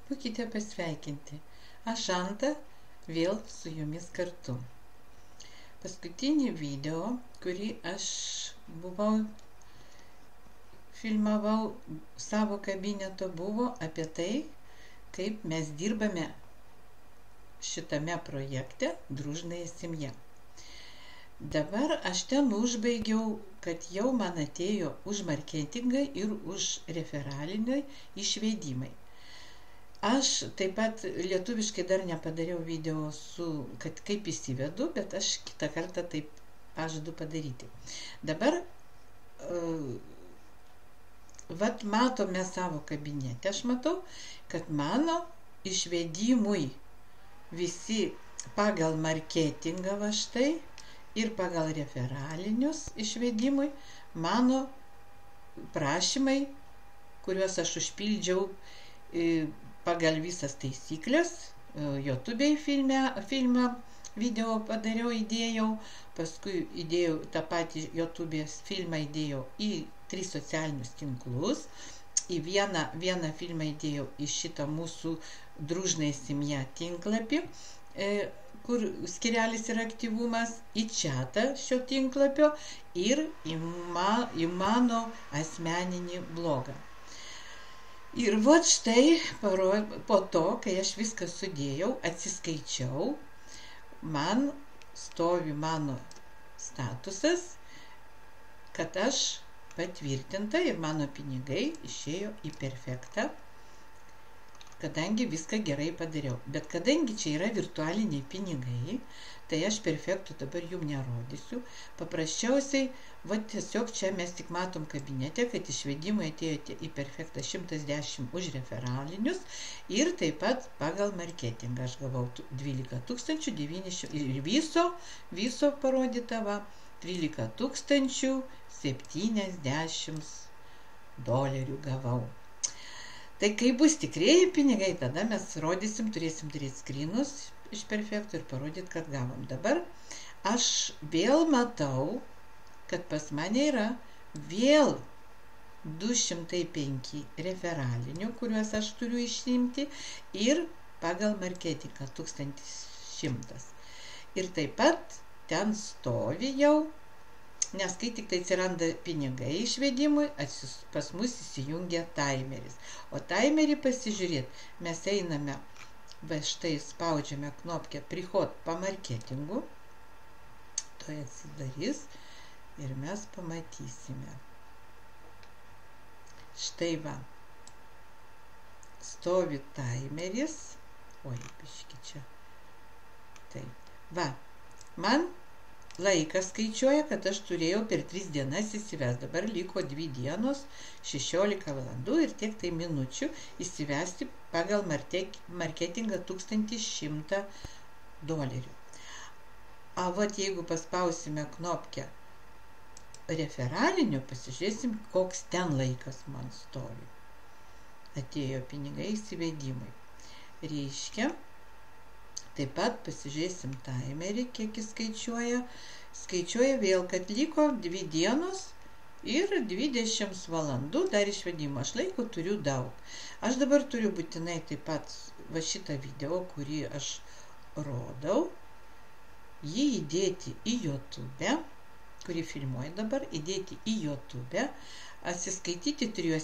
Būkite pasveikinti. Aš Anta vėl su jumis kartu. Paskutinį video, kurį aš filmavau savo kabineto, buvo apie tai, kaip mes dirbame šitame projekte Družnaya Semja. Dabar aš ten užbaigiau, kad jau man atėjo už marketingą ir už referalinį išvedimai. Aš taip pat lietuviškai dar nepadariau video kad kaip įsivedu, bet aš kitą kartą taip pažadu padaryti. Dabar matome savo kabinete, aš matau, kad mano išvedimui visi pagal marketingą va štai ir pagal referalinius išvedimui mano prašymai, kuriuos aš užpildžiau pagal visas taisyklės, YouTube'ai filmą video padariau, įdėjau, paskui įdėjau tą patį YouTube'ės filmą įdėjau į 3 socialinius tinklus, į vieną filmą įdėjau į šitą mūsų Družnaya Semja tinklapį, kur skirelis yra aktyvumas, į čatą šio tinklapio ir į mano asmeninį blogą. Ir vat štai po to, kai aš viską sudėjau, atsiskaičiau, man stovi mano statusas, kad aš patvirtinta ir mano pinigai išėjo į perfektą, kadangi viską gerai padariau. Bet kadangi čia yra virtualiniai pinigai, tai aš perfektų dabar jum nerodysiu. Paprasčiausiai, tiesiog čia mes tik matom kabinete, kad išvedimai atėjote į perfektą 110 už referalinius ir taip pat pagal marketingą aš gavau 12 900 ir viso parodyta va 13 070 dolerių gavau. Tai kai bus tikrieji pinigai, tada mes rodysim, turėsim turėti skrinus iš perfektų ir parodyti, kad gavom. Dabar aš vėl matau, kad pas mane yra vėl 205 referalinių, kuriuos aš turiu išimti, ir pagal marketingą 1100. Ir taip pat ten stovi jau, nes kai tik tai atsiranda pinigai išvedimui, pas mus įsijungia taimeris. O taimerį pasižiūrėti, mes einame, va štai spaudžiame knopkę prihod po marketingu, to atsidarys ir mes pamatysime. Štai va, stovi taimeris, biški čia, taip, va, man laikas skaičiuoja, kad aš turėjau per 3 dienas įsivesti. Dabar liko 2 dienos, 16 valandų ir tiek tai minučių įsivesti pagal marketingą 1100 dolerių. Jeigu paspausime knopkę referalinių, pasižiūrėsim, koks ten laikas man stovi. Atėjo pinigai įsivedimui. Reiškia, taip pat pasižiūrėsim taimerį, kiek jis skaičiuoja. Skaičiuoja vėl, kad liko 2 dienos ir 20 valandų dar išvedimo. Aš laiko turiu daug. Aš dabar turiu būtinai taip pat va šitą video, kurį aš rodau, jį įdėti į YouTube, kurį filmuoju dabar, įdėti į YouTube, atsiskaityti 3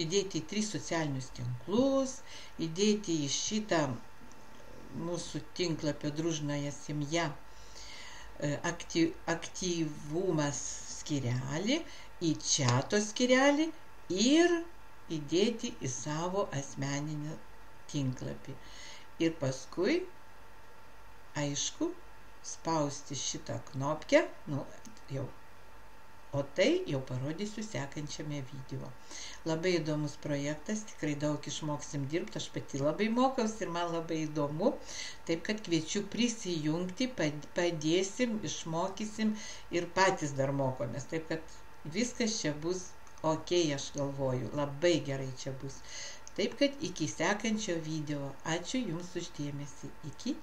įdėti į 3 socialinius tinklus, įdėti į šitą mūsų tinklapio Družnaya Semja aktyvumas skyrelį, į čato skyrelį ir įdėti į savo asmeninį tinklapį. Ir paskui, aišku, spausti šitą knopkę, o tai jau parodysiu sekančiame video. Labai įdomus projektas, tikrai daug išmoksim dirbti, aš pati labai mokiausi ir man labai įdomu, taip kad kviečiu prisijungti, padėsim, išmokysim ir patys dar mokomės, taip kad viskas čia bus ok, aš galvoju, labai gerai čia bus. Taip kad iki sekančio video. Ačiū Jums už dėmesį. Iki.